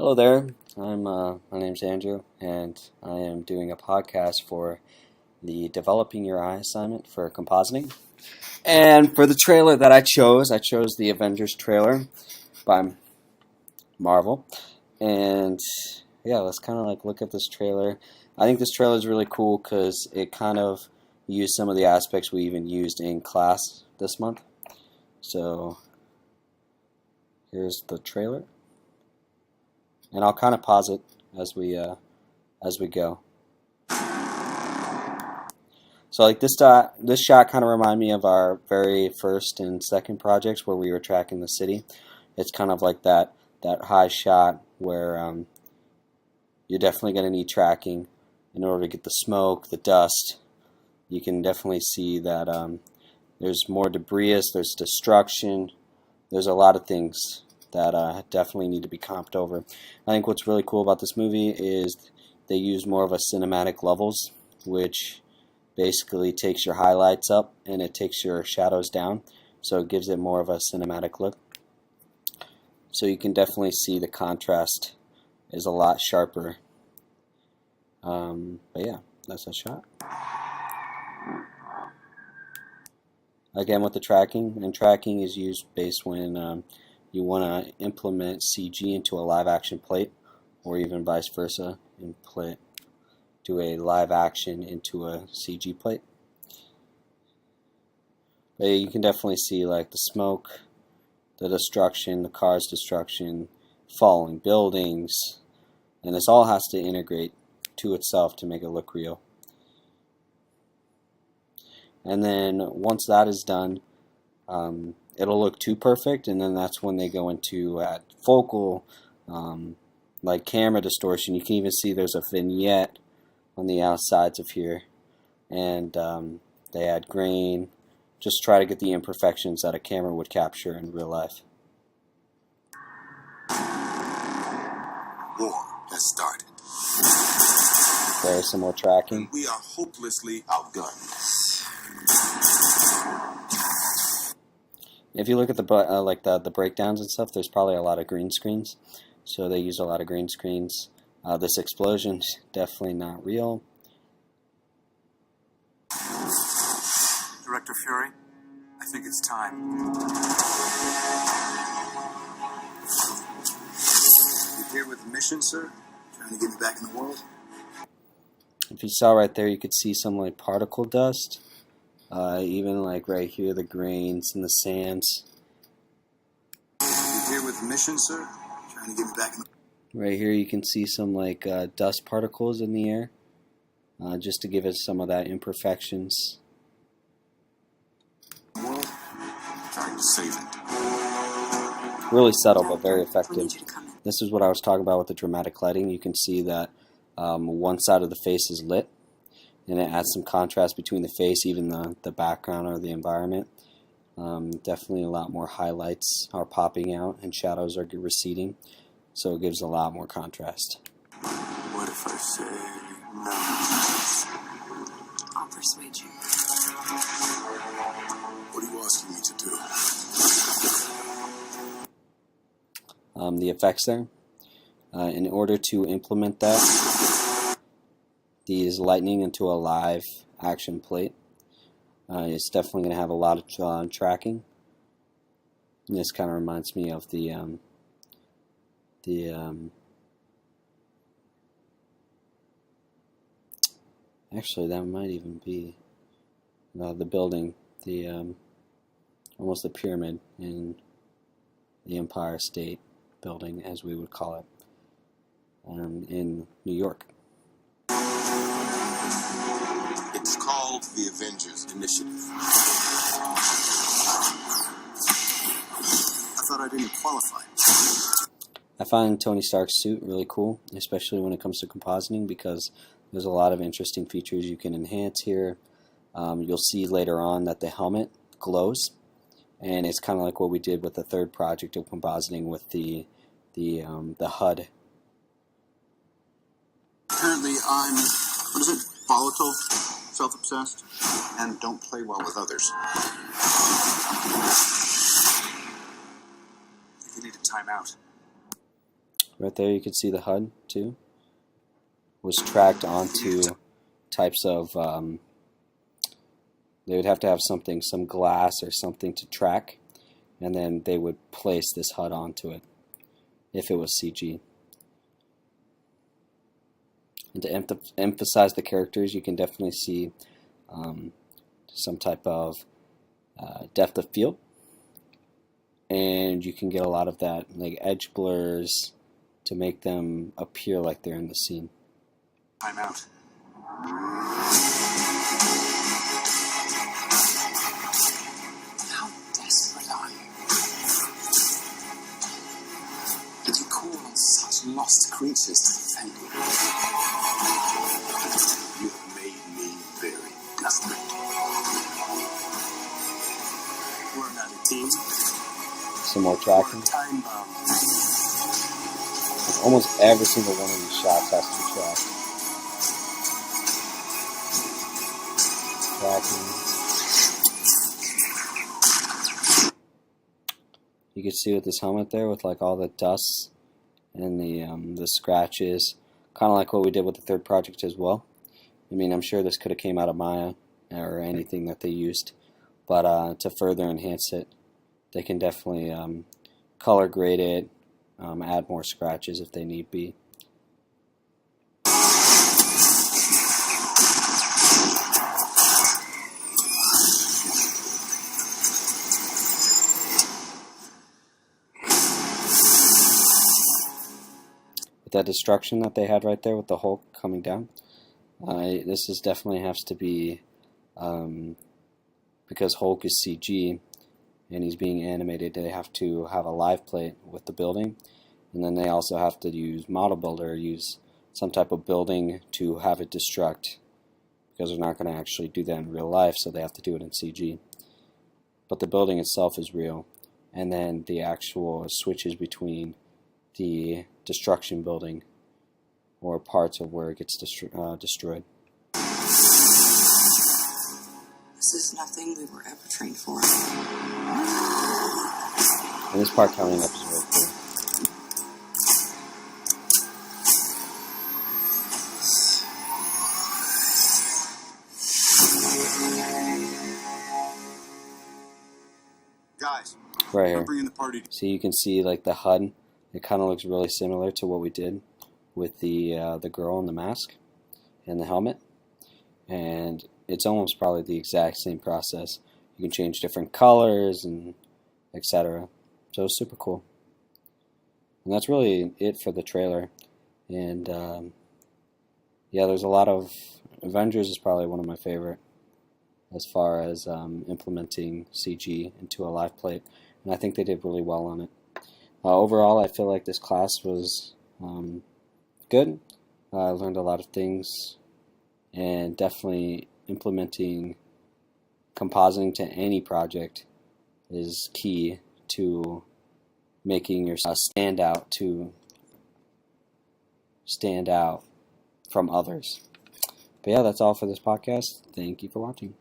Hello there. My name's Andrew, and I am doing a podcast for the Developing Your Eye assignment for compositing. And for the trailer that I chose the Avengers trailer by Marvel. And yeah, let's kind of like look at this trailer. I think this trailer is really cool because it kind of used some of the aspects we even used in class this month. So here's the trailer. And I'll kind of pause it as we go. So like this shot kind of reminded me of our very first and second projects where we were tracking the city. It's kind of like that high shot where you're definitely going to need tracking in order to get the smoke, the dust. You can definitely see that there's more debris, there's destruction, there's a lot of things that definitely need to be comped over. I think what's really cool about this movie is they use more of a cinematic levels, which basically takes your highlights up and it takes your shadows down, so it gives it more of a cinematic look. So you can definitely see the contrast is a lot sharper. But yeah, that's a shot. Again with the tracking, and tracking is used based when you want to implement CG into a live action plate, or even vice versa, and do a live action into a CG plate. But you can definitely see like the smoke, the destruction, the car's destruction, falling buildings, and this all has to integrate to itself to make it look real. And then once that is done, it'll look too perfect, and then that's when they go into at focal, like camera distortion. You can even see there's a vignette on the outsides of here, and they add grain, just try to get the imperfections that a camera would capture in real life. War has started. There's some more tracking. We are hopelessly outgunned. If you look at the breakdowns and stuff, there's probably a lot of green screens. So they use a lot of green screens. This explosion's definitely not real. Director Fury, I think it's time. You here with the mission, sir? Trying to get me back in the world? If you saw right there, you could see some like particle dust. Even like right here, the grains and the sands. You here with the mission, sir? Trying to get me back in the... Right here, you can see some like dust particles in the air, just to give it some of that imperfections. World? Trying to save it. Really subtle, but very effective. This is what I was talking about with the dramatic lighting. You can see that one side of the face is lit, and it adds some contrast between the face, even the background or the environment. Definitely a lot more highlights are popping out and shadows are receding, so it gives a lot more contrast. What if I say no? I'll persuade you. What are you asking me to do? The effects there. In order to implement that, these lightning into a live action plate, it's definitely going to have a lot of tracking. And this kind of reminds me of the actually that might even be the building, almost the pyramid in the Empire State Building, as we would call it, in New York. It's called the Avengers Initiative. I thought I didn't qualify. I find Tony Stark's suit really cool, especially when it comes to compositing, because there's a lot of interesting features you can enhance here. You'll see later on that the helmet glows, and it's kind of like what we did with the third project of compositing with the HUD. Apparently I'm, what is it, volatile, self-obsessed, and don't play well with others. I think you need a timeout. Right there you can see the HUD too. Was tracked onto types of, they would have to have something, some glass or something to track, and then they would place this HUD onto it if it was CG. And to emphasize the characters, you can definitely see some type of depth of field, and you can get a lot of that, like edge blurs, to make them appear like they're in the scene. I'm out. How desperate are you? Did you call on such lost creatures to defend you? You have made me very desperate. We're not a team. Some more tracking. Time bomb. Like almost every single one of these shots has to be tracked. Tracking. You can see with this helmet there, with like all the dust and the scratches, kind of like what we did with the third project as well. I mean, I'm sure this could have came out of Maya or anything that they used, but to further enhance it, they can definitely color grade it, add more scratches if they need be. With that destruction that they had right there with the Hulk coming down, this is definitely has to be, because Hulk is CG and he's being animated, they have to have a live plate with the building, and then they also have to use Model Builder, use some type of building to have it destruct, because they're not going to actually do that in real life, so they have to do it in CG. But the building itself is real, and then the actual switches between the destruction building or parts of where it gets destroyed. This is nothing we were ever trained for. And this part coming up is really cool. Guys, Right I'm here. bringing the party. So you can see like the HUD. It kind of looks really similar to what we did with the girl in the mask and the helmet, and it's almost probably the exact same process. You can change different colors and etc. So it's super cool. And that's really it for the trailer. And yeah, there's a lot of Avengers is probably one of my favorite as far as implementing CG into a live plate, and I think they did really well on it. Overall, I feel like this class was good. I learned a lot of things, and definitely implementing compositing to any project is key to making yourself stand out from others. But yeah, that's all for this podcast. Thank you for watching.